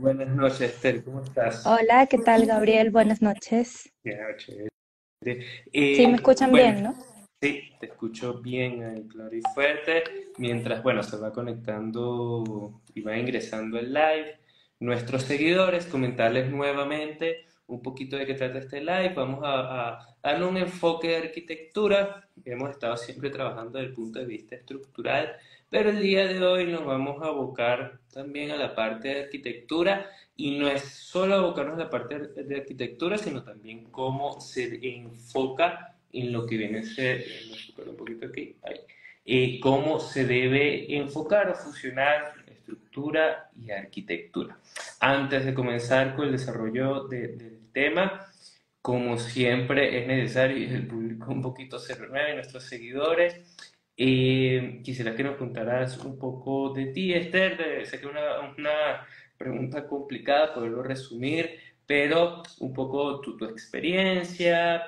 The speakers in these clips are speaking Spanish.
Buenas noches, Esther, ¿cómo estás? Hola, ¿qué tal, Gabriel? Buenas noches. Bien, chévere. Sí, me escuchan Bueno, bien, ¿no? sí, te escucho bien, claro y fuerte, mientras, bueno, se va conectando y va ingresando el live. Nuestros seguidores, comentarles nuevamente un poquito de qué trata este live. Vamos a darle un enfoque de arquitectura. Hemos estado siempre trabajando desde el punto de vista estructural, pero el día de hoy nos vamos a abocar también a la parte de arquitectura. Y no es solo abocarnos a la parte de arquitectura, sino también cómo se enfoca en lo que viene a ser, voy a enfocar un poquito aquí, ahí, cómo se debe enfocar o fusionar estructura y arquitectura. Antes de comenzar con el desarrollo del tema, como siempre es necesario, y el público un poquito se renueve, nuestros seguidores, quisiera que nos contaras un poco de ti, Esther. Sé que es una pregunta complicada poderlo resumir, pero un poco tu experiencia,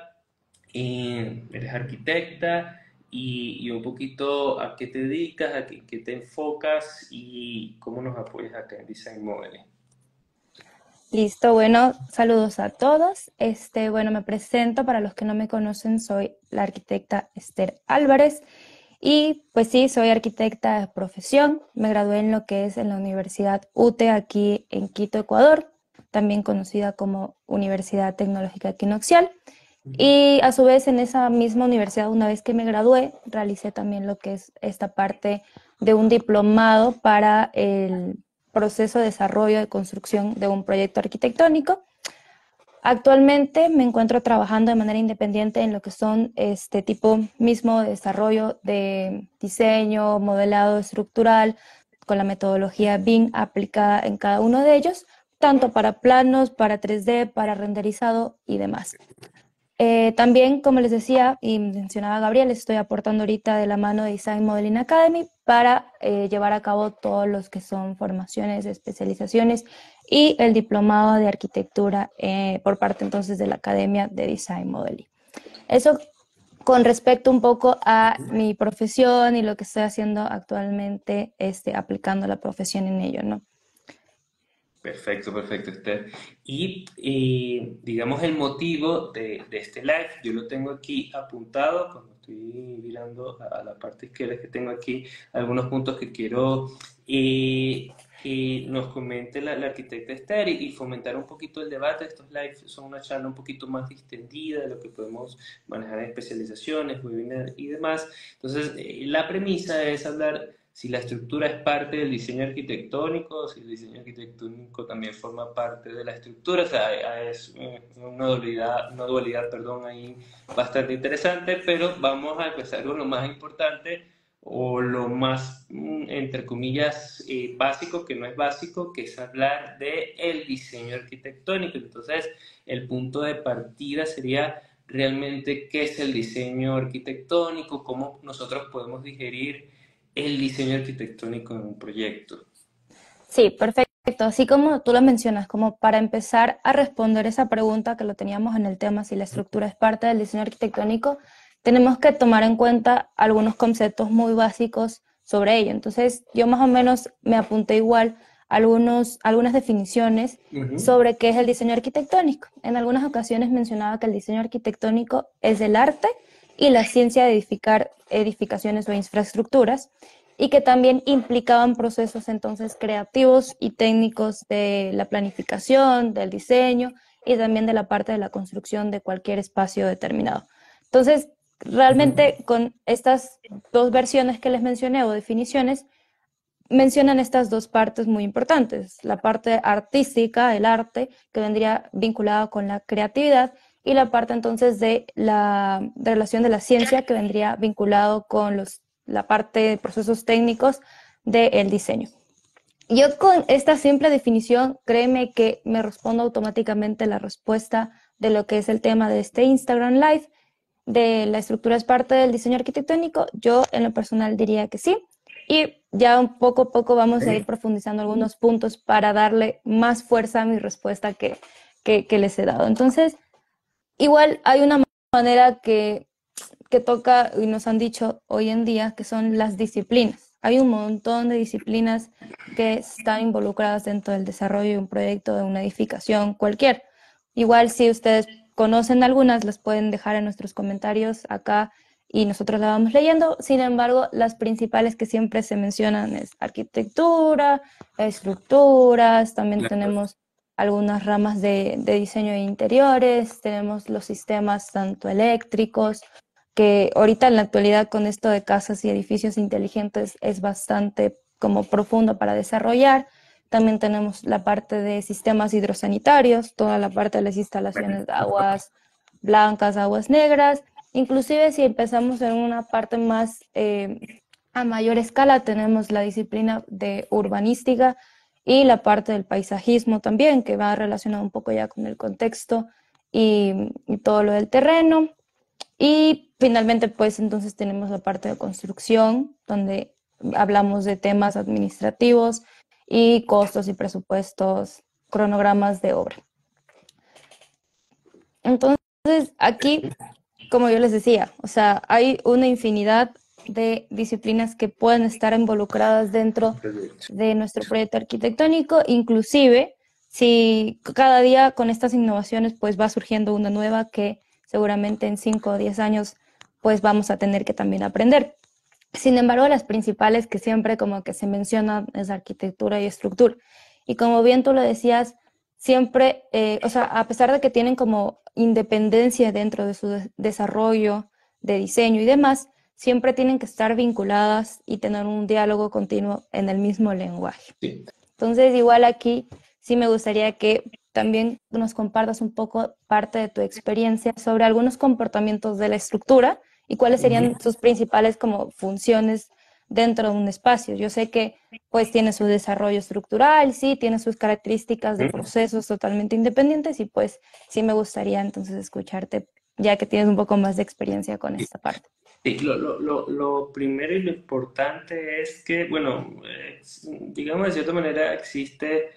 eres arquitecta y un poquito a qué te dedicas, qué te enfocas y cómo nos apoyas acá en Design Modeling. Listo, bueno, saludos a todos. Bueno, me presento, para los que no me conocen, soy la arquitecta Esther Álvarez y pues sí, soy arquitecta de profesión. Me gradué en lo que es en la Universidad UTE aquí en Quito, Ecuador, también conocida como Universidad Tecnológica Equinoccial. Y a su vez en esa misma universidad, una vez que me gradué, realicé también lo que es esta parte de un diplomado para el proceso de desarrollo de construcción de un proyecto arquitectónico. Actualmente me encuentro trabajando de manera independiente en lo que son este tipo mismo de desarrollo de diseño, modelado estructural, con la metodología BIM aplicada en cada uno de ellos, tanto para planos, para 3D, para renderizado y demás. También, como les decía y mencionaba Gabriel, estoy aportando ahorita de la mano de Design Modeling Academy para llevar a cabo todos los que son formaciones, especializaciones y el diplomado de arquitectura por parte entonces de la Academia de Design Modeling. Eso con respecto un poco a mi profesión y lo que estoy haciendo actualmente, aplicando la profesión en ello, ¿no? Perfecto, perfecto, Esther. Y digamos el motivo de este live, yo lo tengo aquí apuntado, cuando estoy mirando a la parte izquierda, es que tengo aquí algunos puntos que quiero que nos comente la arquitecta Esther y fomentar un poquito el debate. Estos lives son una charla un poquito más distendida de lo que podemos manejar en especializaciones, webinars y demás. Entonces, la premisa es hablar si la estructura es parte del diseño arquitectónico, si el diseño arquitectónico también forma parte de la estructura. O sea, es una dualidad, perdón, ahí bastante interesante, pero vamos a empezar con lo más importante o lo más, entre comillas, básico, que no es básico, que es hablar de el diseño arquitectónico. Entonces, el punto de partida sería realmente qué es el diseño arquitectónico, cómo nosotros podemos digerir el diseño arquitectónico en un proyecto. Sí, perfecto. Así como tú lo mencionas, como para empezar a responder esa pregunta que lo teníamos en el tema, si la estructura es parte del diseño arquitectónico, tenemos que tomar en cuenta algunos conceptos muy básicos sobre ello. Entonces, yo más o menos me apunté igual algunas definiciones Ujú. sobre qué es el diseño arquitectónico. En algunas ocasiones mencionaba que el diseño arquitectónico es el arte y la ciencia de edificar edificaciones o infraestructuras y que también implicaban procesos entonces creativos y técnicos de la planificación, del diseño y también de la parte de la construcción de cualquier espacio determinado. Entonces, realmente con estas dos versiones que les mencioné o definiciones, mencionan estas dos partes muy importantes, la parte artística, el arte, que vendría vinculada con la creatividad, y la parte entonces de la relación de la ciencia, que vendría vinculado con la parte de procesos técnicos del diseño. Yo con esta simple definición, créeme que me respondo automáticamente la respuesta de lo que es el tema de este Instagram Live, de la estructura es parte del diseño arquitectónico. Yo en lo personal diría que sí. Y ya un poco a poco vamos a ir profundizando algunos puntos para darle más fuerza a mi respuesta que les he dado. Entonces, igual hay una manera que toca y nos han dicho hoy en día que son las disciplinas. hay un montón de disciplinas que están involucradas dentro del desarrollo de un proyecto, de una edificación, cualquier. Igual si ustedes conocen algunas, las pueden dejar en nuestros comentarios acá y nosotros la vamos leyendo. Sin embargo, las principales que siempre se mencionan es arquitectura, estructuras, también Claro. tenemos algunas ramas de diseño de interiores, tenemos los sistemas tanto eléctricos, que ahorita en la actualidad con esto de casas y edificios inteligentes es bastante como profundo para desarrollar. También tenemos la parte de sistemas hidrosanitarios, toda la parte de las instalaciones de aguas blancas, aguas negras. Inclusive si empezamos en una parte más a mayor escala, tenemos la disciplina de urbanística y la parte del paisajismo también, que va relacionado un poco ya con el contexto y todo lo del terreno. Y finalmente, pues entonces tenemos la parte de construcción, donde hablamos de temas administrativos y costos y presupuestos, cronogramas de obra. Entonces, aquí, como yo les decía, o sea, hay una infinidad de disciplinas que pueden estar involucradas dentro de nuestro proyecto arquitectónico, inclusive si cada día con estas innovaciones pues va surgiendo una nueva que seguramente en 5 o 10 años pues vamos a tener que también aprender. Sin embargo, las principales que siempre como que se mencionan es arquitectura y estructura. Y como bien tú lo decías, siempre, o sea, a pesar de que tienen como independencia dentro de su desarrollo, de diseño y demás, siempre tienen que estar vinculadas y tener un diálogo continuo en el mismo lenguaje. Sí. Entonces, igual aquí sí me gustaría que también nos compartas un poco parte de tu experiencia sobre algunos comportamientos de la estructura y cuáles Ujú. serían sus principales como funciones dentro de un espacio. Yo sé que pues tiene su desarrollo estructural, sí, tiene sus características de procesos totalmente independientes y pues sí me gustaría entonces escucharte ya que tienes un poco más de experiencia con esta parte. Sí, lo primero y lo importante es que, bueno, digamos de cierta manera existe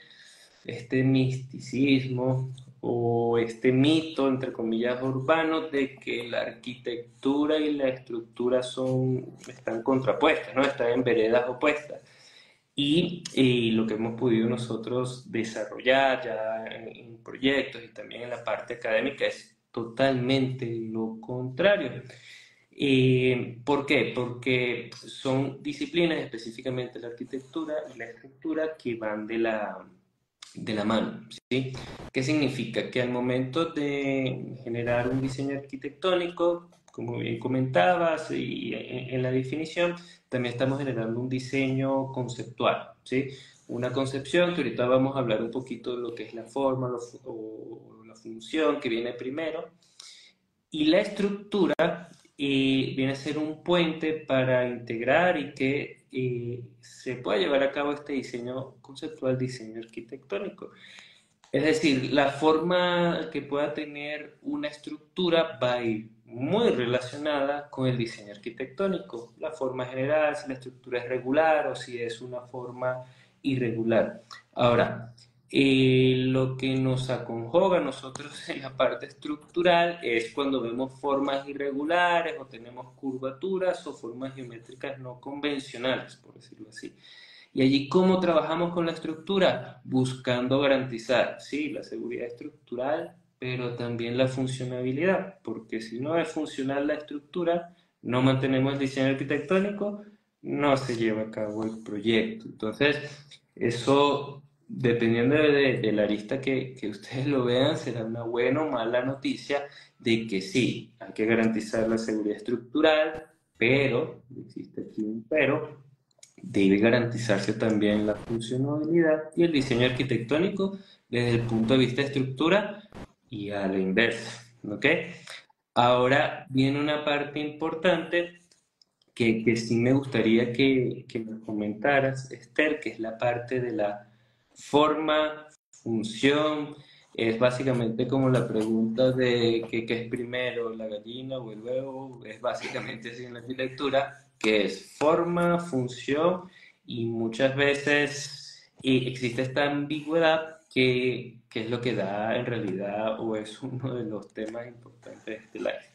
este misticismo o este mito, entre comillas, urbano de que la arquitectura y la estructura están contrapuestas, ¿no? Están en veredas opuestas. Y lo que hemos podido nosotros desarrollar ya en proyectos y también en la parte académica es totalmente lo contrario. ¿Por qué? Porque son disciplinas, específicamente la arquitectura y la estructura, que van de la mano, ¿sí? ¿Qué significa? Que al momento de generar un diseño arquitectónico, como bien comentabas, y en la definición, también estamos generando un diseño conceptual, ¿sí? Una concepción que ahorita vamos a hablar un poquito de lo que es la forma o la función que viene primero, y la estructura viene a ser un puente para integrar y que se pueda llevar a cabo este diseño conceptual, diseño arquitectónico. Es decir, la forma que pueda tener una estructura va a ir muy relacionada con el diseño arquitectónico. La forma general, si la estructura es regular o si es una forma irregular. Ahora, lo que nos aconjoga a nosotros en la parte estructural es cuando vemos formas irregulares o tenemos curvaturas o formas geométricas no convencionales, por decirlo así. Y allí, ¿cómo trabajamos con la estructura? Buscando garantizar, sí, la seguridad estructural, pero también la funcionabilidad, porque si no es funcional la estructura, no mantenemos el diseño arquitectónico, no se lleva a cabo el proyecto. Entonces, eso, dependiendo de la arista que ustedes lo vean, será una buena o mala noticia de que sí, hay que garantizar la seguridad estructural, pero, existe aquí un pero, debe garantizarse también la funcionalidad y el diseño arquitectónico desde el punto de vista de estructura y a la inversa, ¿ok? Ahora viene una parte importante que sí me gustaría que nos comentaras, Esther, que es la parte de la forma, función. Es básicamente como la pregunta de qué es primero, la gallina o el huevo. Es básicamente así en la arquitectura, que es forma, función, y muchas veces existe esta ambigüedad que es lo que da en realidad o es uno de los temas importantes de este live.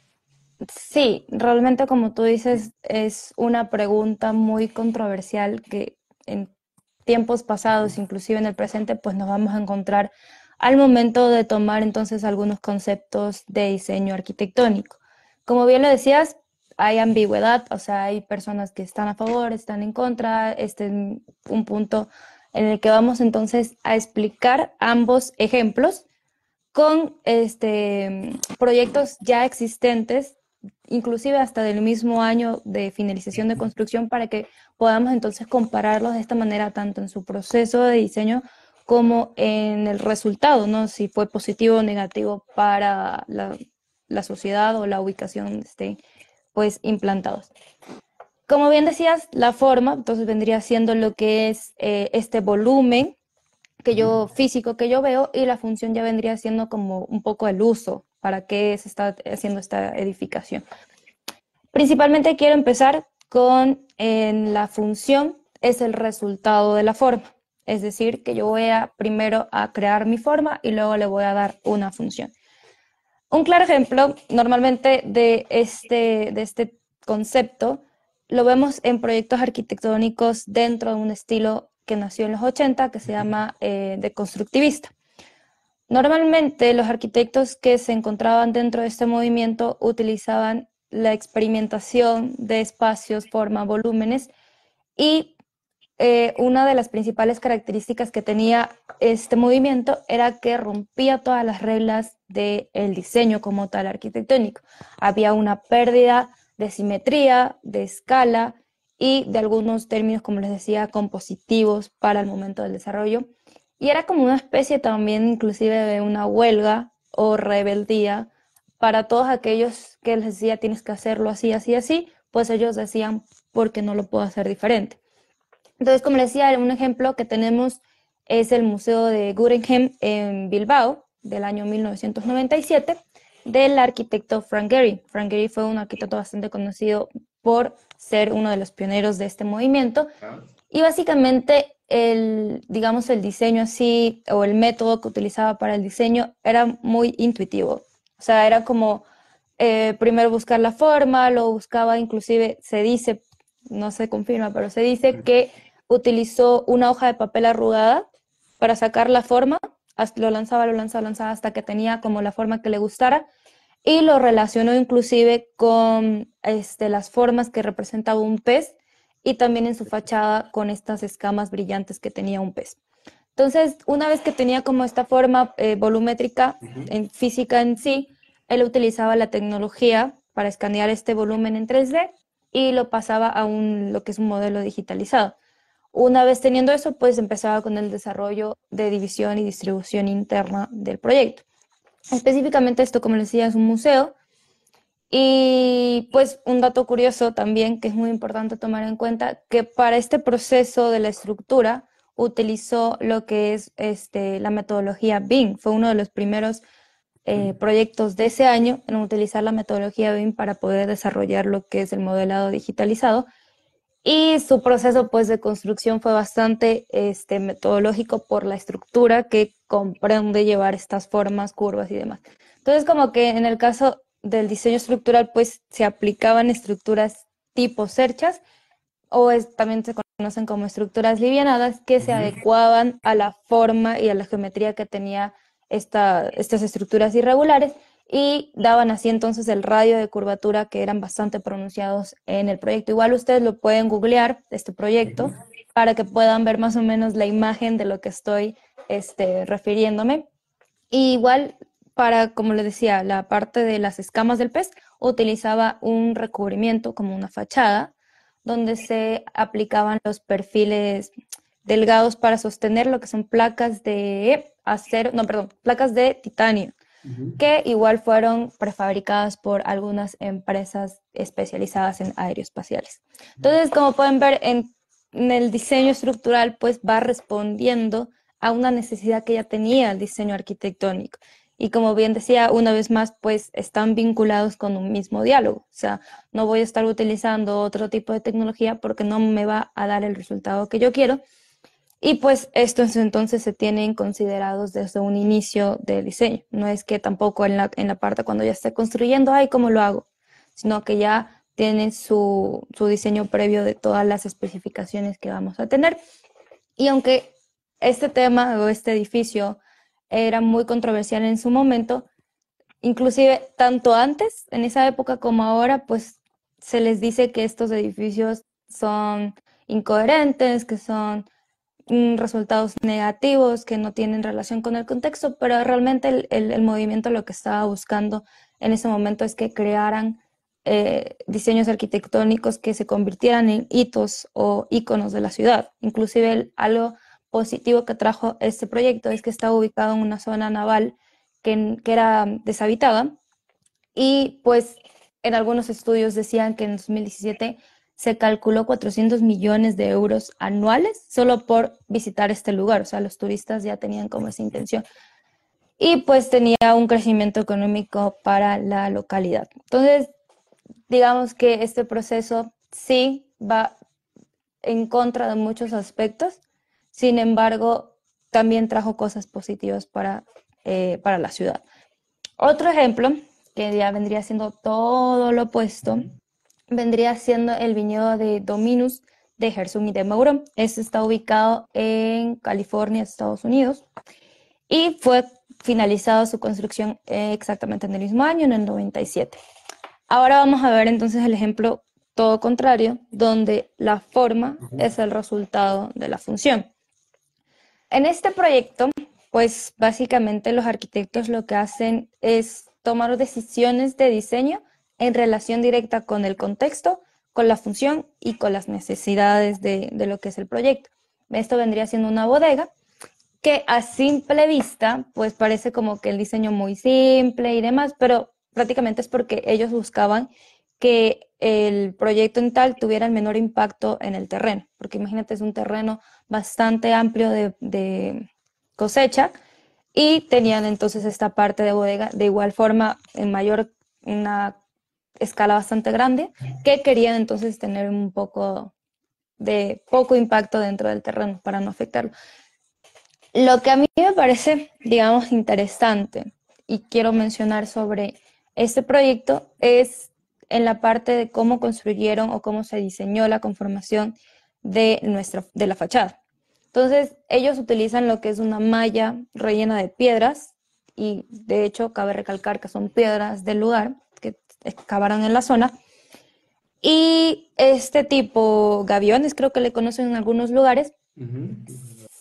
Sí, realmente como tú dices, es una pregunta muy controversial que en tiempos pasados, inclusive en el presente, pues nos vamos a encontrar al momento de tomar entonces algunos conceptos de diseño arquitectónico. Como bien lo decías, hay ambigüedad, o sea, hay personas que están a favor, están en contra, este es un punto en el que vamos entonces a explicar ambos ejemplos con proyectos ya existentes, inclusive hasta del mismo año de finalización de construcción, para que podamos entonces compararlos de esta manera, tanto en su proceso de diseño como en el resultado, ¿no? Si fue positivo o negativo para la sociedad o la ubicación donde estén pues implantados. Como bien decías, la forma, entonces vendría siendo lo que es este volumen físico que yo veo, y la función ya vendría siendo como un poco el uso, para qué se está haciendo esta edificación. Principalmente quiero empezar con en la función, es el resultado de la forma. Es decir, que yo voy a primero a crear mi forma y luego le voy a dar una función. Un claro ejemplo normalmente de este concepto lo vemos en proyectos arquitectónicos dentro de un estilo que nació en los 80 que se llama deconstructivista. Normalmente los arquitectos que se encontraban dentro de este movimiento utilizaban la experimentación de espacios, formas, volúmenes, y una de las principales características que tenía este movimiento era que rompía todas las reglas del diseño como tal arquitectónico. Había una pérdida de simetría, de escala y de algunos términos, como les decía, compositivos para el momento del desarrollo. Y era como una especie también inclusive de una huelga o rebeldía para todos aquellos que les decía tienes que hacerlo así, así, así, pues ellos decían porque no lo puedo hacer diferente. Entonces, como les decía, un ejemplo que tenemos es el Museo de Guggenheim en Bilbao, del año 1997, del arquitecto Frank Gehry. Frank Gehry fue un arquitecto bastante conocido por ser uno de los pioneros de este movimiento. Y básicamente digamos, el diseño así, o el método que utilizaba para el diseño era muy intuitivo. O sea, era como primero buscar la forma, lo buscaba, inclusive se dice, no se confirma, pero se dice que utilizó una hoja de papel arrugada para sacar la forma, lo lanzaba hasta que tenía como la forma que le gustara, y lo relacionó inclusive con las formas que representaba un pez, y también en su fachada con estas escamas brillantes que tenía un pez. Entonces, una vez que tenía como esta forma volumétrica en física en sí, él utilizaba la tecnología para escanear este volumen en 3D y lo pasaba a lo que es un modelo digitalizado. Una vez teniendo eso, pues empezaba con el desarrollo de división y distribución interna del proyecto. Específicamente esto, como les decía, es un museo. Y pues un dato curioso también que es muy importante tomar en cuenta, que para este proceso de la estructura utilizó lo que es la metodología BIM. Fue uno de los primeros proyectos de ese año en utilizar la metodología BIM para poder desarrollar lo que es el modelado digitalizado. Y su proceso pues de construcción fue bastante metodológico por la estructura que comprende llevar estas formas, curvas y demás. Entonces, como que en el caso del diseño estructural pues se aplicaban estructuras tipo cerchas, también se conocen como estructuras livianadas, que se adecuaban a la forma y a la geometría que tenía estas estructuras irregulares, y daban así entonces el radio de curvatura que eran bastante pronunciados en el proyecto. Igual ustedes lo pueden googlear, este proyecto, para que puedan ver más o menos la imagen de lo que estoy refiriéndome. Y igual para, como les decía, la parte de las escamas del pez, utilizaba un recubrimiento como una fachada, donde se aplicaban los perfiles delgados para sostener lo que son placas de acero, no, perdón, placas de titanio, que igual fueron prefabricadas por algunas empresas especializadas en aeroespaciales. Entonces, como pueden ver, en el diseño estructural, pues va respondiendo a una necesidad que ya tenía el diseño arquitectónico. Y como bien decía, una vez más, pues están vinculados con un mismo diálogo. O sea, no voy a estar utilizando otro tipo de tecnología porque no me va a dar el resultado que yo quiero. Y pues estos entonces se tienen considerados desde un inicio del diseño. No es que tampoco en la parte cuando ya esté construyendo, ay, ¿cómo lo hago? sino que ya tiene su diseño previo de todas las especificaciones que vamos a tener. Y aunque este tema o este edificio era muy controversial en su momento, inclusive tanto antes, en esa época como ahora, pues se les dice que estos edificios son incoherentes, que son resultados negativos, que no tienen relación con el contexto, pero realmente el movimiento lo que estaba buscando en ese momento es que crearan diseños arquitectónicos que se convirtieran en hitos o íconos de la ciudad. Inclusive algo positivo que trajo este proyecto es que está ubicado en una zona naval que era deshabitada y pues en algunos estudios decían que en 2017 se calculó 400 millones de euros anuales solo por visitar este lugar, o sea, los turistas ya tenían como esa intención. Y pues tenía un crecimiento económico para la localidad. Entonces, digamos que este proceso sí va en contra de muchos aspectos, sin embargo, también trajo cosas positivas para la ciudad. Otro ejemplo, que ya vendría siendo todo lo opuesto, vendría siendo el viñedo de Dominus de Herzog y de Meuron. Este está ubicado en California, Estados Unidos, y fue finalizado su construcción exactamente en el mismo año, en el 97. Ahora vamos a ver entonces el ejemplo todo contrario, donde la forma es el resultado de la función. En este proyecto, pues básicamente los arquitectos lo que hacen es tomar decisiones de diseño en relación directa con el contexto, con la función y con las necesidades de lo que es el proyecto. Esto vendría siendo una bodega que a simple vista, pues parece como que el diseño muy simple y demás, pero prácticamente es porque ellos buscaban que el proyecto en tal tuviera el menor impacto en el terreno, porque imagínate, es un terreno bastante amplio de cosecha y tenían entonces esta parte de bodega de igual forma en mayor, una escala bastante grande, que querían entonces tener un poco de poco impacto dentro del terreno para no afectarlo. Lo que a mí me parece, digamos, interesante y quiero mencionar sobre este proyecto es en la parte de cómo construyeron o cómo se diseñó la conformación de la fachada. Entonces, ellos utilizan lo que es una malla rellena de piedras y de hecho cabe recalcar que son piedras del lugar que excavaron en la zona. Y este tipo gaviones, creo que le conocen en algunos lugares,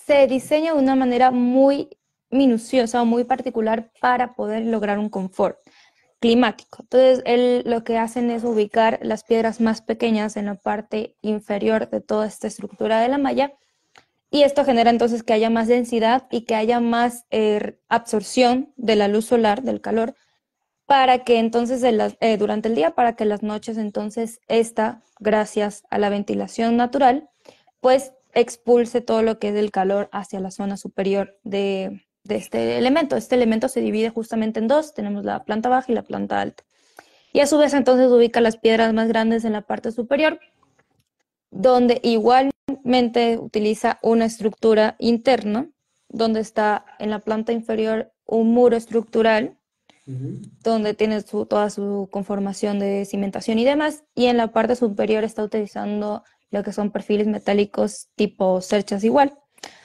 se diseña de una manera muy minuciosa o muy particular para poder lograr un confort climático. Entonces, lo que hacen es ubicar las piedras más pequeñas en la parte inferior de toda esta estructura de la malla y esto genera entonces que haya más densidad y que haya más absorción de la luz solar, del calor, para que entonces durante el día, para que las noches entonces gracias a la ventilación natural, pues expulse todo lo que es el calor hacia la zona superior de este elemento. Este elemento se divide justamente en dos, tenemos la planta baja y la planta alta. Y a su vez entonces ubica las piedras más grandes en la parte superior, donde igualmente utiliza una estructura interna, donde está en la planta inferior un muro estructural donde tiene toda su conformación de cimentación y demás, y en la parte superior está utilizando lo que son perfiles metálicos tipo cerchas igual.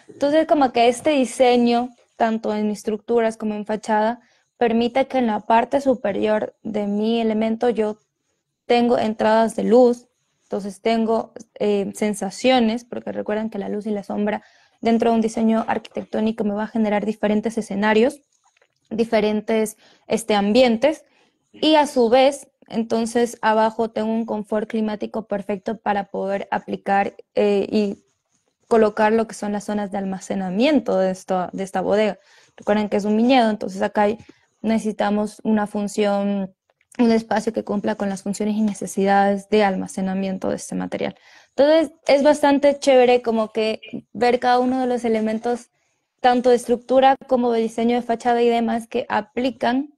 Entonces, como que este diseño, tanto en estructuras como en fachada, permite que en la parte superior de mi elemento yo tengo entradas de luz, entonces tengo sensaciones, porque recuerden que la luz y la sombra dentro de un diseño arquitectónico me va a generar diferentes escenarios, diferentes ambientes y a su vez, entonces abajo tengo un confort climático perfecto para poder aplicar y colocar lo que son las zonas de almacenamiento de esta bodega. Recuerden que es un viñedo, entonces acá necesitamos una función, un espacio que cumpla con las funciones y necesidades de almacenamiento de este material. Entonces es bastante chévere como que ver cada uno de los elementos tanto de estructura como de diseño de fachada y demás que aplican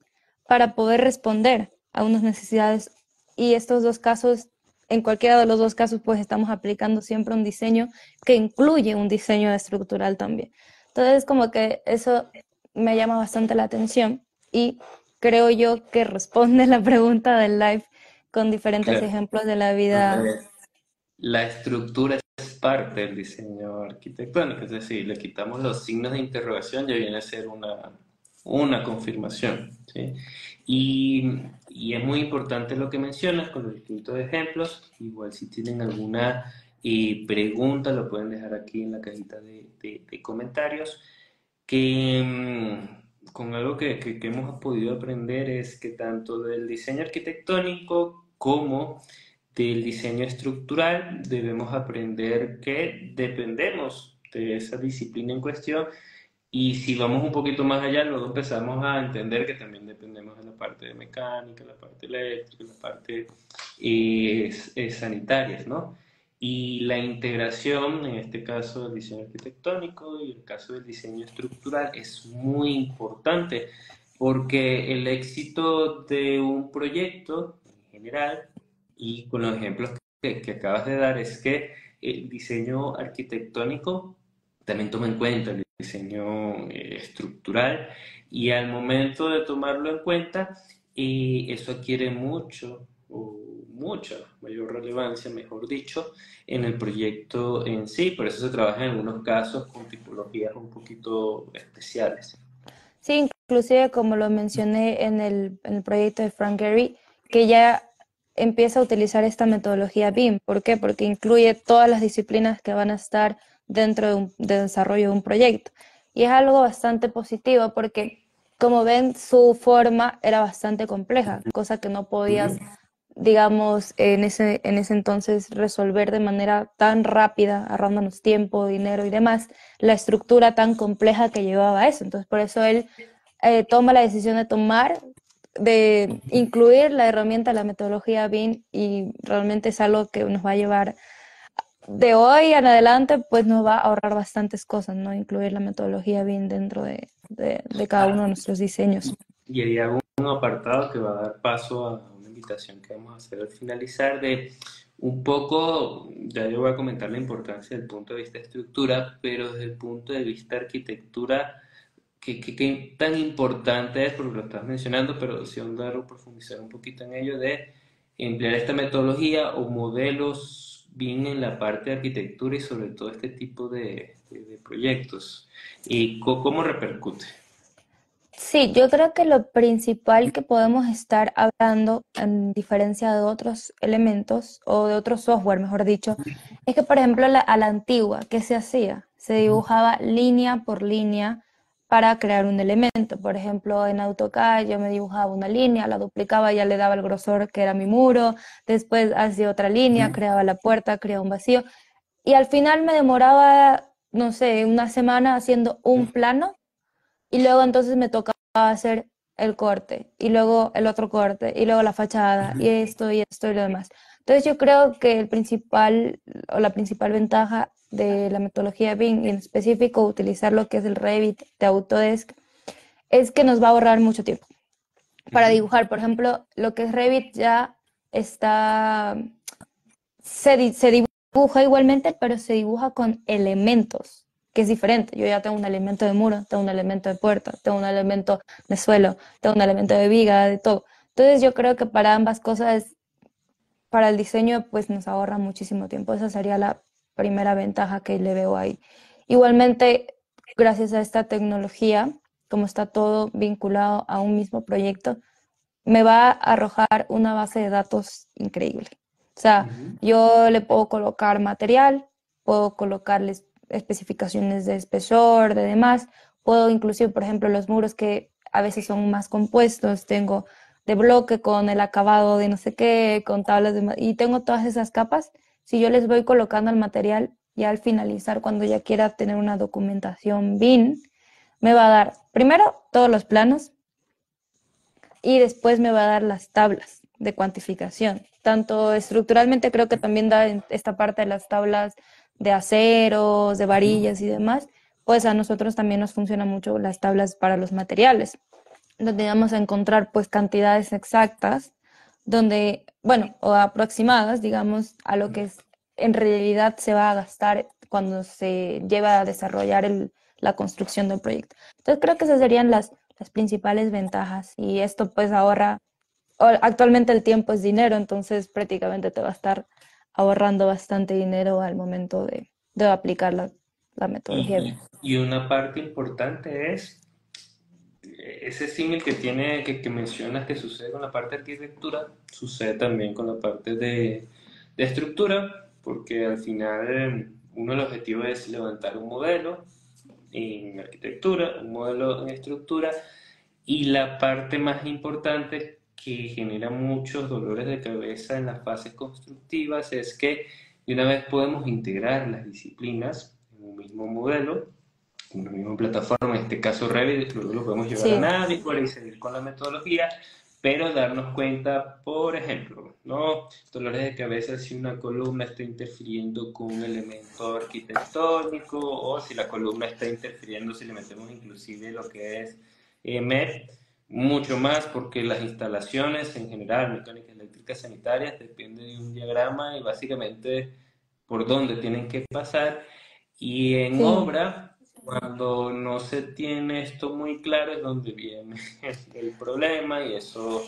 para poder responder a unas necesidades. Y estos dos casos, en cualquiera de los dos casos, pues estamos aplicando siempre un diseño que incluye un diseño estructural también. Entonces, como que eso me llama bastante la atención y creo yo que responde la pregunta del live con diferentes Claro. ejemplos de la vida. La estructura es parte del diseño arquitectónico, es decir, le quitamos los signos de interrogación, ya viene a ser una confirmación, ¿sí? Y es muy importante lo que mencionas con los distintos ejemplos. Igual si tienen alguna pregunta, lo pueden dejar aquí en la cajita de comentarios. Que con algo que hemos podido aprender es que tanto del diseño arquitectónico como del diseño estructural debemos aprender que dependemos de esa disciplina en cuestión, y si vamos un poquito más allá, luego empezamos a entender que también dependemos de la parte de mecánica, la parte eléctrica, la parte sanitarias, ¿no? Y la integración, en este caso del diseño arquitectónico y el caso del diseño estructural, es muy importante porque el éxito de un proyecto en general, y con los ejemplos que acabas de dar, es que el diseño arquitectónico también toma en cuenta el diseño estructural, y al momento de tomarlo en cuenta, eso adquiere mucho o mucha mayor relevancia, mejor dicho, en el proyecto en sí. Por eso se trabaja en algunos casos con tipologías un poquito especiales. Sí, inclusive como lo mencioné en el proyecto de Frank Gehry, que ya empieza a utilizar esta metodología BIM. ¿Por qué? Porque incluye todas las disciplinas que van a estar dentro de desarrollo de un proyecto. Y es algo bastante positivo porque, como ven, su forma era bastante compleja, cosa que no podías, digamos, en ese entonces resolver de manera tan rápida, ahorrándonos tiempo, dinero y demás, la estructura tan compleja que llevaba a eso. Entonces, por eso él toma la decisión de incluir la herramienta, la metodología BIM, y realmente es algo que nos va a llevar de hoy en adelante, pues nos va a ahorrar bastantes cosas, ¿no? Incluir la metodología BIM dentro de cada uno de nuestros diseños. Y ahí hago un apartado que va a dar paso a una invitación que vamos a hacer al finalizar, de un poco, ya yo voy a comentar la importancia del punto de vista de estructura, pero desde el punto de vista de arquitectura, qué tan importante es, porque lo estás mencionando, pero si ahondar o profundizar un poquito en ello, de emplear esta metodología o modelos bien en la parte de arquitectura y sobre todo este tipo de proyectos. ¿Y cómo repercute? Sí, yo creo que lo principal que podemos estar hablando, en diferencia de otros elementos o de otro software, mejor dicho, es que, por ejemplo, a la antigua, ¿qué se hacía? Se dibujaba línea por línea para crear un elemento. Por ejemplo, en AutoCAD yo me dibujaba una línea, la duplicaba, ya le daba el grosor que era mi muro, después hacía otra línea, creaba la puerta, creaba un vacío, y al final me demoraba, no sé, una semana haciendo un plano, y luego entonces me tocaba hacer el corte y luego el otro corte y luego la fachada y esto y lo demás. Entonces yo creo que el principal o la principal ventaja de la metodología BIM, y en específico utilizar lo que es el Revit de Autodesk, es que nos va a ahorrar mucho tiempo. Para dibujar, por ejemplo, lo que es Revit ya está, se dibuja igualmente, pero se dibuja con elementos, que es diferente. Yo ya tengo un elemento de muro, tengo un elemento de puerta, tengo un elemento de suelo, tengo un elemento de viga, de todo. Entonces yo creo que para ambas cosas, para el diseño, pues nos ahorra muchísimo tiempo. Esa sería la primera ventaja que le veo ahí. Igualmente, gracias a esta tecnología, como está todo vinculado a un mismo proyecto, me va a arrojar una base de datos increíble. O sea, Ujú. yo le puedo colocar material, puedo colocarles especificaciones de espesor, de demás, puedo inclusive, por ejemplo, los muros que a veces son más compuestos, tengo de bloque con el acabado de no sé qué, con tablas y tengo todas esas capas. Si yo les voy colocando el material, ya al finalizar, cuando ya quiera tener una documentación BIM, me va a dar primero todos los planos, y después me va a dar las tablas de cuantificación. Tanto estructuralmente creo que también da esta parte de las tablas de aceros, de varillas y demás, pues a nosotros también nos funcionan mucho las tablas para los materiales, donde vamos a encontrar pues cantidades exactas, donde, bueno, o aproximadas, digamos, a lo que es, en realidad se va a gastar cuando se lleva a desarrollar la construcción del proyecto. Entonces creo que esas serían las principales ventajas, y esto pues ahorra actualmente el tiempo es dinero, entonces prácticamente te va a estar ahorrando bastante dinero al momento de aplicar la metodología Y, BIM. y una parte importante es ese símil que tiene, que mencionas que sucede con la parte de arquitectura, sucede también con la parte de estructura, porque al final uno de los objetivos es levantar un modelo en arquitectura, un modelo en estructura, y la parte más importante que genera muchos dolores de cabeza en las fases constructivas es que de una vez podemos integrar las disciplinas en un mismo modelo, en una misma plataforma, en este caso Revit, luego lo podemos llevar a Sí, Navisworks y seguir con la metodología, pero darnos cuenta, por ejemplo, ¿no? Dolores de cabeza si una columna está interfiriendo con un elemento arquitectónico o si la columna está interfiriendo, si le metemos inclusive lo que es MEP, mucho más porque las instalaciones en general, mecánicas eléctricas sanitarias, dependen de un diagrama y básicamente por dónde tienen que pasar. Y en sí. obra, cuando no se tiene esto muy claro, es donde viene el problema y eso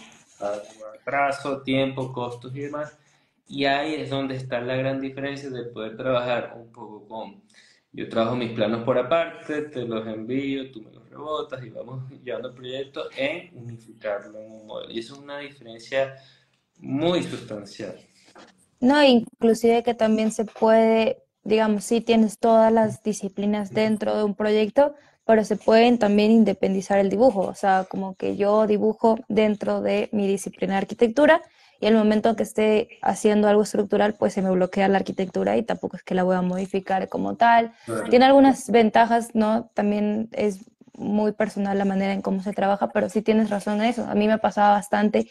atraso, tiempo, costos y demás. Y ahí es donde está la gran diferencia de poder trabajar un poco con... Yo trabajo mis planos por aparte, te los envío, tú me los rebotas y vamos llevando el proyecto en unificarlo en un modelo. Y eso es una diferencia muy sustancial. No, inclusive que también se puede, digamos, sí tienes todas las disciplinas dentro de un proyecto, pero se pueden también independizar el dibujo. O sea, como que yo dibujo dentro de mi disciplina de arquitectura y el momento que esté haciendo algo estructural, pues se me bloquea la arquitectura y tampoco es que la voy a modificar como tal. Tiene algunas ventajas, ¿no? También es muy personal la manera en cómo se trabaja, pero sí tienes razón en eso. A mí me pasaba bastante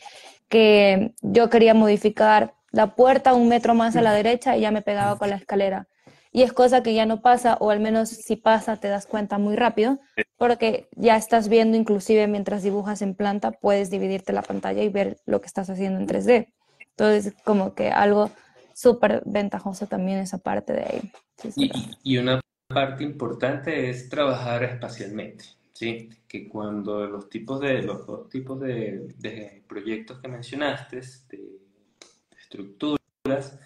que yo quería modificar la puerta un metro más a la derecha y ya me pegaba con la escalera. Y es cosa que ya no pasa, o al menos si pasa te das cuenta muy rápido, porque ya estás viendo inclusive mientras dibujas en planta, puedes dividirte la pantalla y ver lo que estás haciendo en 3D. Entonces, como que algo súper ventajoso también esa parte de ahí. Sí, es verdad. Y una parte importante es trabajar espacialmente, ¿sí? Que cuando los dos tipos de proyectos que mencionaste, de estructuras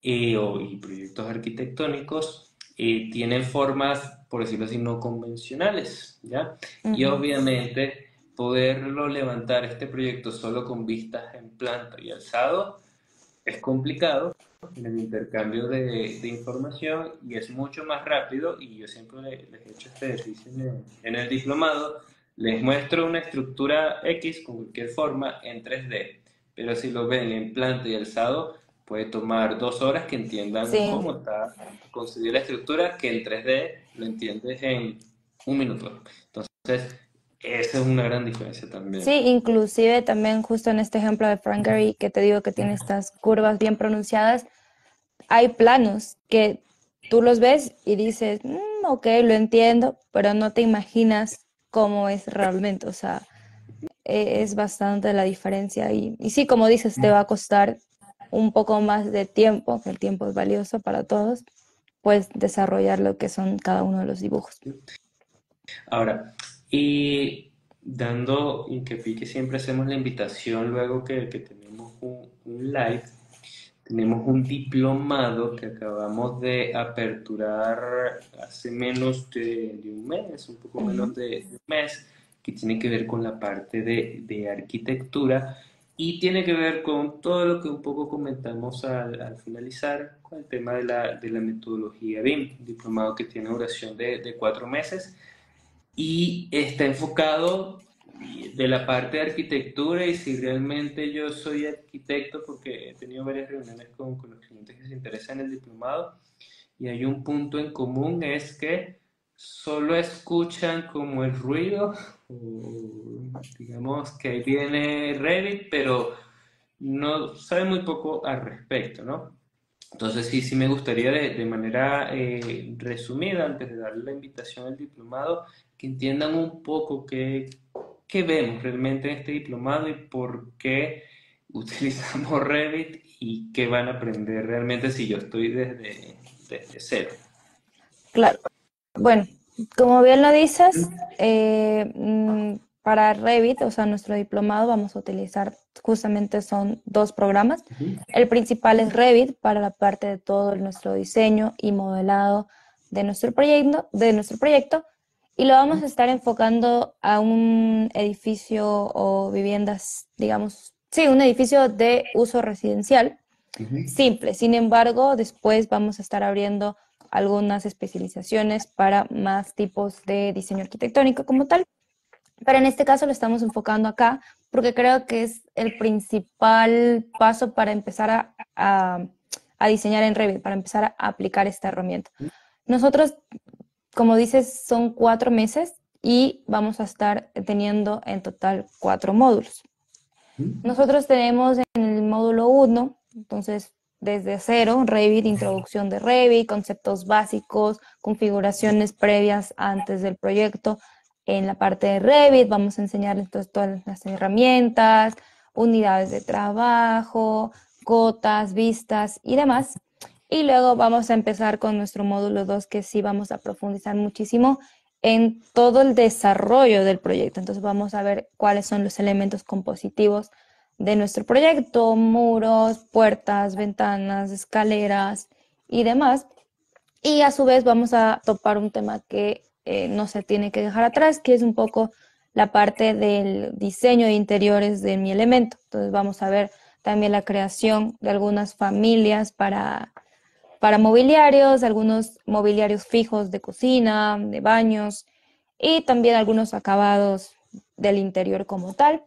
y proyectos arquitectónicos, tienen formas, por decirlo así, no convencionales, ¿ya? Y Ujú. obviamente poderlo levantar este proyecto solo con vistas en planta y alzado es complicado en el intercambio de información y es mucho más rápido y yo siempre les he hecho este ejercicio en el diplomado, les muestro una estructura X con cualquier forma en 3D, pero si lo ven en planta y alzado puede tomar 2 horas que entiendan Sí. cómo está concebida la estructura, que en 3D lo entiendes en un minuto. Entonces, esa es una gran diferencia Sí, también. inclusive también justo en este ejemplo de Frank Gehry que te digo que tiene estas curvas bien pronunciadas, hay planos que tú los ves y dices, ok, lo entiendo, pero no te imaginas cómo es realmente. O sea, es bastante la diferencia. Y sí, como dices, te va a costar un poco más de tiempo, que el tiempo es valioso para todos, pues desarrollar lo que son cada uno de los dibujos. Ahora, y dando hincapié que siempre hacemos la invitación luego que tenemos un live, tenemos un diplomado que acabamos de aperturar hace menos de un mes, un poco Ujú. menos de un mes, que tiene que ver con la parte de arquitectura y tiene que ver con todo lo que un poco comentamos al finalizar, con el tema de la metodología BIM, un diplomado que tiene duración de 4 meses y está enfocado de la parte de arquitectura y si realmente yo soy arquitecto, porque he tenido varias reuniones con los clientes que se interesan en el diplomado y hay un punto en común, es que solo escuchan como el ruido, o digamos que ahí viene Revit, pero no saben muy poco al respecto, ¿no? Entonces sí me gustaría de manera resumida, antes de darle la invitación al diplomado, que entiendan un poco qué vemos realmente en este diplomado y por qué utilizamos Revit y qué van a aprender realmente si yo estoy desde cero. Claro. Bueno, como bien lo dices, para Revit, o sea, nuestro diplomado, vamos a utilizar justamente son dos programas. El principal es Revit para la parte de todo nuestro diseño y modelado de nuestro proyecto, y lo vamos a estar enfocando a un edificio o viviendas, digamos, sí, un edificio de uso residencial simple. Sin embargo, después vamos a estar abriendo algunas especializaciones para más tipos de diseño arquitectónico como tal. Pero en este caso lo estamos enfocando acá porque creo que es el principal paso para empezar a diseñar en Revit, para empezar a aplicar esta herramienta. Nosotros, como dices, son 4 meses y vamos a estar teniendo en total 4 módulos. Nosotros tenemos en el módulo 1, entonces desde cero, Revit, introducción de Revit, conceptos básicos, configuraciones previas antes del proyecto. En la parte de Revit vamos a enseñar entonces todas las herramientas, unidades de trabajo, cotas, vistas y demás. Y luego vamos a empezar con nuestro módulo 2, que sí vamos a profundizar muchísimo en todo el desarrollo del proyecto. Entonces vamos a ver cuáles son los elementos compositivos de nuestro proyecto: muros, puertas, ventanas, escaleras y demás. Y a su vez vamos a topar un tema que no se tiene que dejar atrás, que es un poco la parte del diseño de interiores de mi elemento. Entonces vamos a ver también la creación de algunas familias para mobiliarios, algunos mobiliarios fijos de cocina, de baños, y también algunos acabados del interior como tal.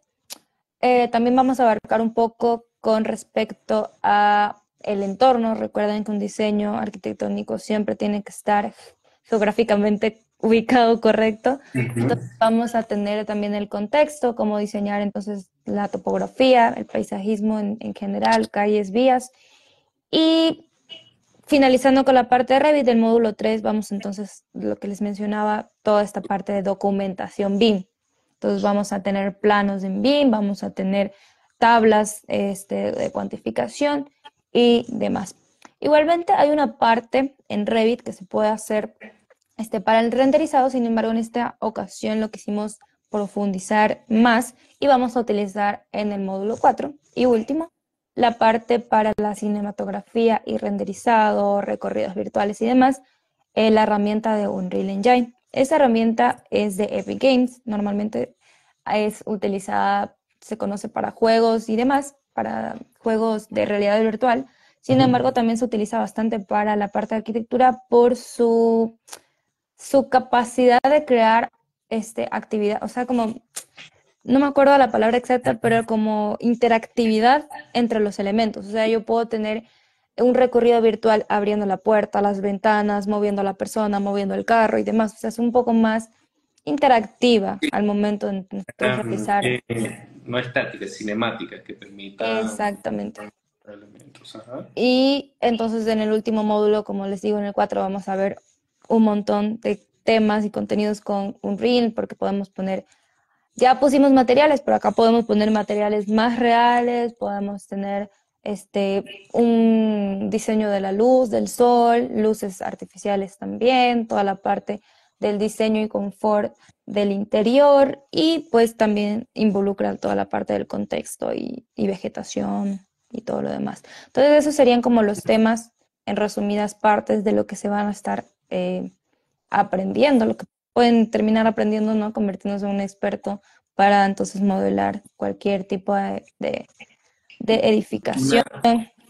También vamos a abarcar un poco con respecto a el entorno. Recuerden que un diseño arquitectónico siempre tiene que estar geográficamente ubicado correcto. Entonces vamos a tener también el contexto, cómo diseñar entonces la topografía, el paisajismo en general, calles, vías. Y finalizando con la parte de Revit del módulo 3, vamos entonces, lo que les mencionaba, toda esta parte de documentación BIM. Entonces vamos a tener planos en BIM, vamos a tener tablas de cuantificación y demás. Igualmente hay una parte en Revit que se puede hacer para el renderizado. Sin embargo, en esta ocasión lo quisimos profundizar más y vamos a utilizar en el módulo 4 y último la parte para la cinematografía y renderizado, recorridos virtuales y demás, la herramienta de Unreal Engine. Esa herramienta es de Epic Games, normalmente es utilizada, se conoce para juegos y demás, para juegos de realidad virtual. Sin embargo, también se utiliza bastante para la parte de arquitectura por su capacidad de crear actividad, o sea, como, no me acuerdo la palabra exacta, pero como interactividad entre los elementos. O sea, yo puedo tener un recorrido virtual abriendo la puerta, las ventanas, moviendo a la persona, moviendo el carro y demás. O sea, es un poco más interactiva al momento de nosotros realizar. No estática, cinemática, que permita Exactamente. elementos. Ajá. Y entonces en el último módulo, como les digo, en el 4 vamos a ver un montón de temas y contenidos con Unreal, porque podemos poner, ya pusimos materiales, pero acá podemos poner materiales más reales, podemos tener un diseño de la luz, del sol, luces artificiales también, toda la parte del diseño y confort del interior, y pues también involucra toda la parte del contexto y vegetación y todo lo demás. Entonces esos serían como los temas en resumidas partes de lo que se van a estar aprendiendo, lo que pueden terminar aprendiendo, ¿no? Convirtiéndose en un experto para entonces modelar cualquier tipo de edificación.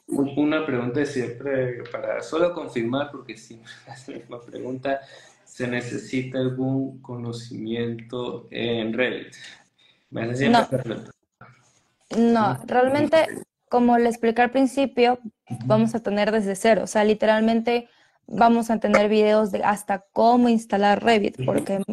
Una pregunta de siempre para solo confirmar, porque si me hacen la misma pregunta, ¿se necesita algún conocimiento en Revit? Me hacen siempre No, esta pregunta. no, realmente, como le expliqué al principio, vamos a tener desde cero, o sea, literalmente vamos a tener videos de hasta cómo instalar Revit, porque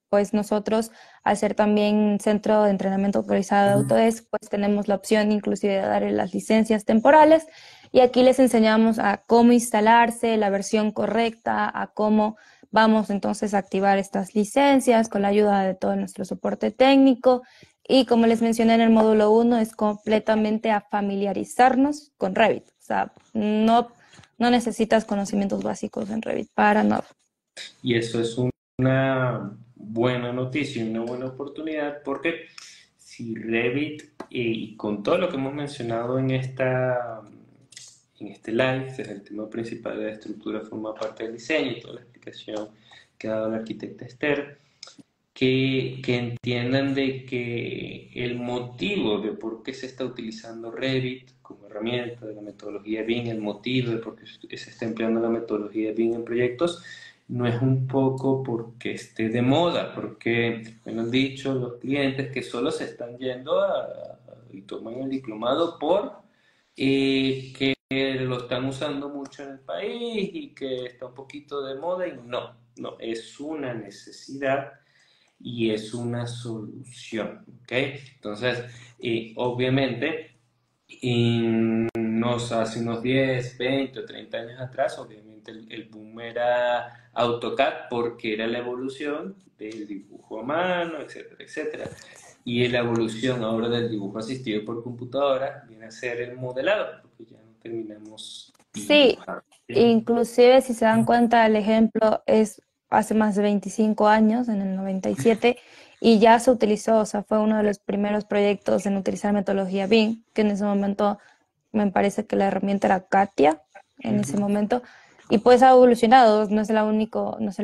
pues nosotros, al ser también centro de entrenamiento autorizado de Autodesk, pues tenemos la opción inclusive de darle las licencias temporales, y aquí les enseñamos a cómo instalarse, la versión correcta, a cómo vamos entonces a activar estas licencias con la ayuda de todo nuestro soporte técnico. Y como les mencioné en el módulo 1, es completamente a familiarizarnos con Revit. O sea, no necesitas conocimientos básicos en Revit, para nada. Y eso es una buena noticia y una buena oportunidad porque si Revit, y con todo lo que hemos mencionado en este live, desde el tema principal de la estructura forma parte del diseño y toda la explicación que ha dado la arquitecta Esther, que entiendan de que el motivo de por qué se está utilizando Revit como herramienta de la metodología BIM, el motivo de por qué se está empleando la metodología BIM en proyectos, no es un poco porque esté de moda, porque me han dicho los clientes que solo se están yendo y toman el diplomado por que lo están usando mucho en el país y que está un poquito de moda y no, no, es una necesidad y es una solución, ¿ok? Entonces, obviamente, hace unos 10, 20 o 30 años atrás, obviamente el boom era AutoCAD porque era la evolución del dibujo a mano, etcétera, etcétera. Y la evolución ahora del dibujo asistido por computadora viene a ser el modelado, porque ya no terminamos Sí, dibujando. ¿Sí? inclusive si se dan cuenta, el ejemplo es hace más de 25 años, en el 97, y ya se utilizó, o sea, fue uno de los primeros proyectos en utilizar metodología BIM, que en ese momento me parece que la herramienta era Katia, en ese Ujú. momento, y pues ha evolucionado, no es el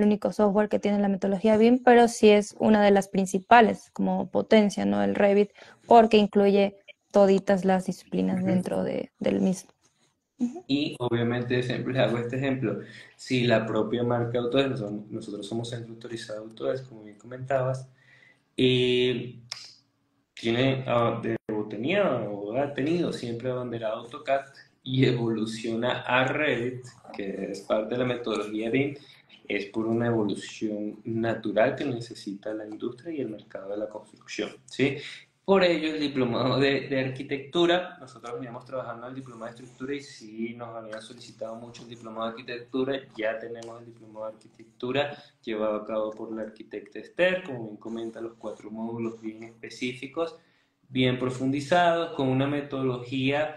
único software que tiene la metodología BIM, pero sí es una de las principales como potencia, ¿no? El Revit, porque incluye toditas las disciplinas Ujú. dentro del mismo. Y obviamente siempre les hago este ejemplo. Si la propia marca Autodesk, nosotros somos centro autorizado Autodesk, como bien comentabas, y tenía o ha tenido siempre abanderado AutoCAD y evoluciona a Revit, que es parte de la metodología BIM, es por una evolución natural que necesita la industria y el mercado de la construcción, ¿sí? Por ello, el diplomado de arquitectura, nosotros veníamos trabajando en el diplomado de estructura y sí nos habían solicitado mucho el diplomado de arquitectura, ya tenemos el diplomado de arquitectura llevado a cabo por la arquitecta Esther, como bien comenta, los 4 módulos bien específicos, bien profundizados, con una metodología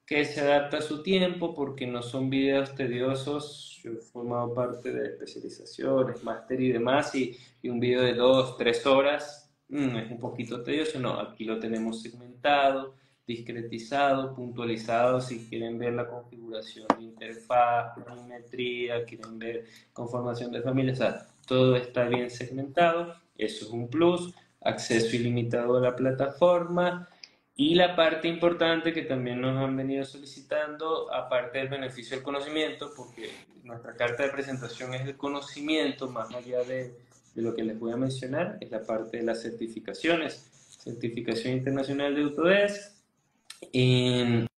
que se adapta a su tiempo, porque no son videos tediosos. Yo he formado parte de especializaciones, máster y demás, y un video de 2, 3 horas es un poquito tedioso. No, aquí lo tenemos segmentado, discretizado, puntualizado. Si quieren ver la configuración de interfaz, planimetría, quieren ver conformación de familias, o sea, todo está bien segmentado. Eso es un plus, acceso ilimitado a la plataforma. Y la parte importante que también nos han venido solicitando, aparte del beneficio del conocimiento, porque nuestra carta de presentación es el conocimiento, más allá de lo que les voy a mencionar, es la parte de las certificaciones. Certificación internacional de Autodesk,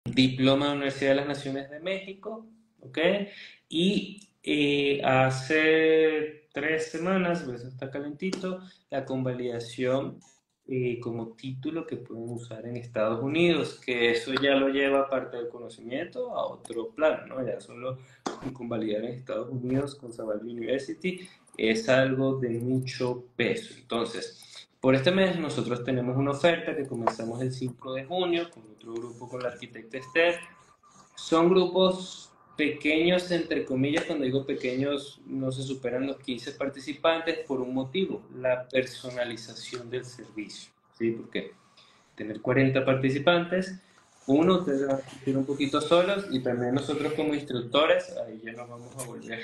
diploma de la Universidad de las Naciones de México, ¿ok? Y hace 3 semanas, pues está calentito, la convalidación como título que pueden usar en Estados Unidos, que eso ya lo lleva aparte del conocimiento a otro plano, ¿no? Ya solo convalidar en Estados Unidos con Savannah University es algo de mucho peso. Entonces, por este mes nosotros tenemos una oferta que comenzamos el 5 de junio con otro grupo, con la arquitecta Esther. Son grupos pequeños, entre comillas. Cuando digo pequeños, no se superan los 15 participantes por un motivo: la personalización del servicio, ¿sí? Porque tener 40 participantes, uno, ustedes van a sentir un poquito solos, y también nosotros como instructores, ahí ya nos vamos a volver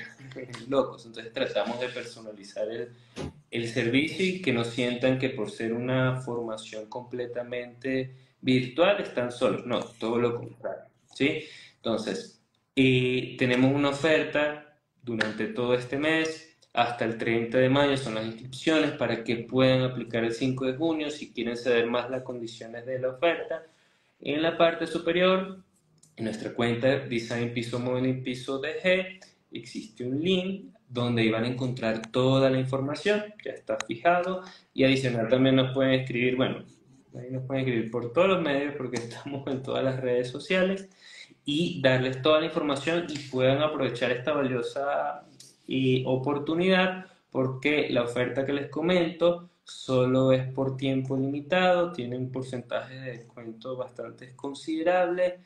locos. Entonces tratamos de personalizar el servicio y que no sientan que por ser una formación completamente virtual están solos. No, todo lo contrario, ¿sí? Entonces, tenemos una oferta durante todo este mes. Hasta el 30 de mayo son las inscripciones para que puedan aplicar el 5 de junio si quieren saber más las condiciones de la oferta. En la parte superior, en nuestra cuenta Design Piso Modeling Piso DG, existe un link donde iban a encontrar toda la información, ya está fijado, y adicional también nos pueden escribir, bueno, ahí nos pueden escribir por todos los medios porque estamos en todas las redes sociales, y darles toda la información y puedan aprovechar esta valiosa oportunidad, porque la oferta que les comento solo es por tiempo limitado, tiene un porcentaje de descuento bastante considerable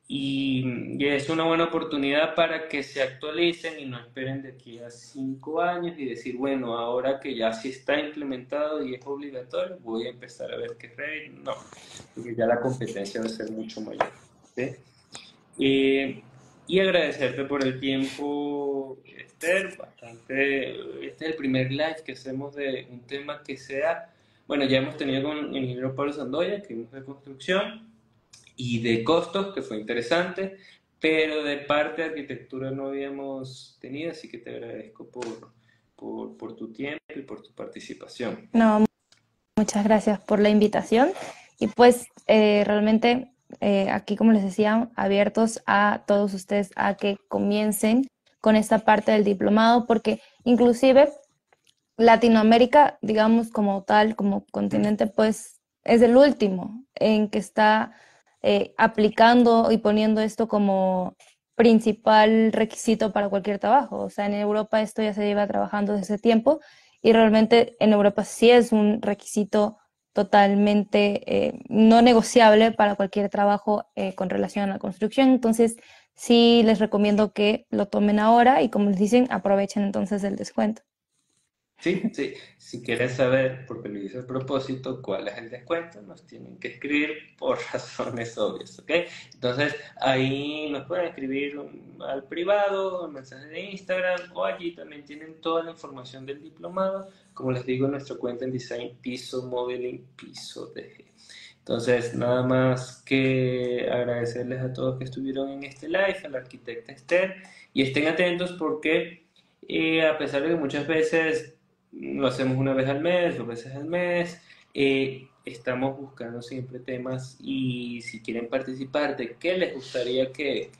y es una buena oportunidad para que se actualicen y no esperen de aquí a 5 años y decir, bueno, ahora que ya sí está implementado y es obligatorio, voy a empezar a ver qué es Revit. No, porque ya la competencia va a ser mucho mayor. ¿Sí? Eh, y agradecerte por el tiempo, Esther. Este es el primer live que hacemos de un tema que sea, bueno, ya hemos tenido con el ingeniero Pablo Sandoya, que es de construcción, y de costos, que fue interesante, pero de parte de arquitectura no habíamos tenido, así que te agradezco por tu tiempo y por tu participación. No, muchas gracias por la invitación y pues realmente aquí, como les decía, abiertos a todos ustedes a que comiencen con esta parte del diplomado, porque inclusive Latinoamérica, digamos como tal, como continente, pues es el último en que está aplicando y poniendo esto como principal requisito para cualquier trabajo. O sea, en Europa esto ya se lleva trabajando desde ese tiempo y realmente en Europa sí es un requisito totalmente no negociable para cualquier trabajo con relación a la construcción. Entonces, sí les recomiendo que lo tomen ahora y como les dicen, aprovechen entonces el descuento. Sí, sí. Si quieres saber, porque lo hice a propósito, cuál es el descuento, nos tienen que escribir por razones obvias, ¿ok? Entonces, ahí nos pueden escribir al privado, en mensajes de Instagram, o allí también tienen toda la información del diplomado. Como les digo, nuestra cuenta en Design Piso Modeling Piso DG. Entonces, nada más que agradecerles a todos que estuvieron en este live, a la arquitecta Esther, y estén atentos porque a pesar de que muchas veces lo hacemos una vez al mes, 2 veces al mes. Estamos buscando siempre temas y si quieren participar de qué les gustaría que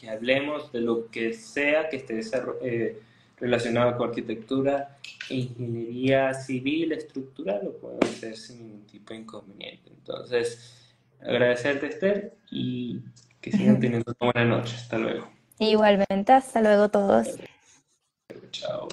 hablemos, de lo que sea que esté relacionado con arquitectura, ingeniería civil, estructural, lo pueden hacer sin ningún tipo de inconveniente. Entonces, agradecerte, Esther, y que sigan teniendo una buena noche. Hasta luego. Igualmente, hasta luego todos. Chao.